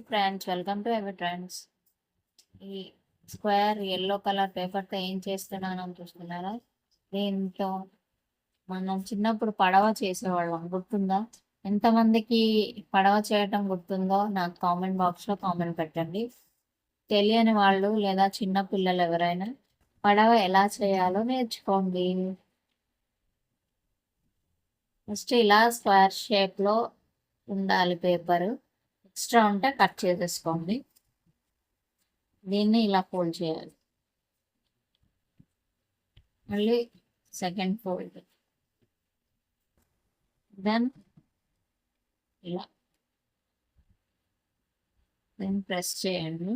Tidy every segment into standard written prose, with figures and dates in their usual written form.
Friends, welcome to ever trends. ఈ square yellow colour పేపర్తో ఏం చేస్తున్నాను చూస్తున్నారా? దీంతో మనం చిన్నప్పుడు పడవ చేసేవాళ్ళం, గుర్తుందా? ఎంతమందికి పడవ చేయటం గుర్తుందో నాకు కామెంట్ బాక్స్లో కామెంట్ పెట్టండి. తెలియని వాళ్ళు లేదా చిన్న పిల్లలు ఎవరైనా పడవ ఎలా చేయాలో నేర్చుకోండి. ఫస్ట్ ఇలా స్క్వేర్ షేప్లో ఉండాలి పేపరు. ఎక్స్ట్రా ఉంటే కట్ చేసేసుకోండి. దీన్ని ఇలా ఫోల్డ్ చేయాలి. మళ్ళీ సెకండ్ ఫోల్డ్, దెన్ ఇలా దెన్ ప్రెస్ చేయండి.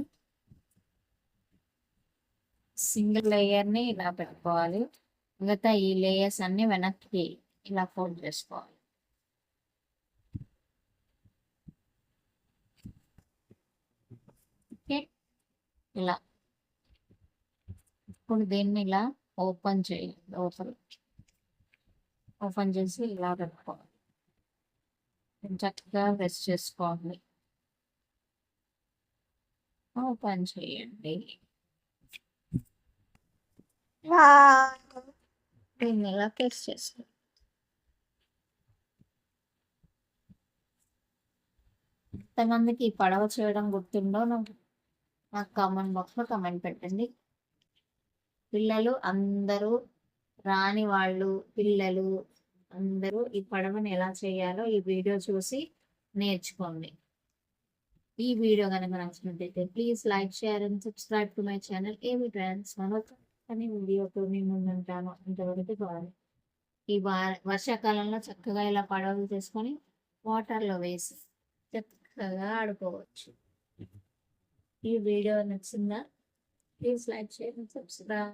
సింగిల్ లేయర్ని ఇలా పెట్టుకోవాలి. మిగతా ఈ లేయర్స్ అన్ని వెనక్కి ఇలా ఫోల్డ్ చేసుకోవాలి. ఓకే, ఇలా. ఇప్పుడు దీన్ని ఇలా ఓపెన్ చేయాలి. ఓపెన్ చేసి ఇలా పెట్టుకోవాలి. చక్కగా ప్రెస్ చేసుకోండి. ఓపెన్ చేయండి. దీన్ని ఇలా ప్రెస్ చేసుకోండి. ఎంతమందికి ఈ పడవ చేయడం గుర్తుందో నాకు కామెంట్ బాక్స్లో కామెంట్ పెట్టండి. పిల్లలు అందరూ, రాని వాళ్ళు, పిల్లలు అందరూ ఈ పడవని ఎలా చేయాలో ఈ వీడియో చూసి నేర్చుకోండి. ఈ వీడియో కనుక నచ్చినట్లయితే please like, share and subscribe to my channel ఏమి ఫ్రెండ్స్. మరొక వీడియోతో మీ ముందుంటాను. ఇంతవరకు బాగా ఈ వర్షాకాలంలో చక్కగా ఇలా పడవలు చేసుకొని వాటర్లో వేసి చక్కగా ఆడుకోవచ్చు. ఈ వీడియో నచ్చిందా? Please like, share and subscribe.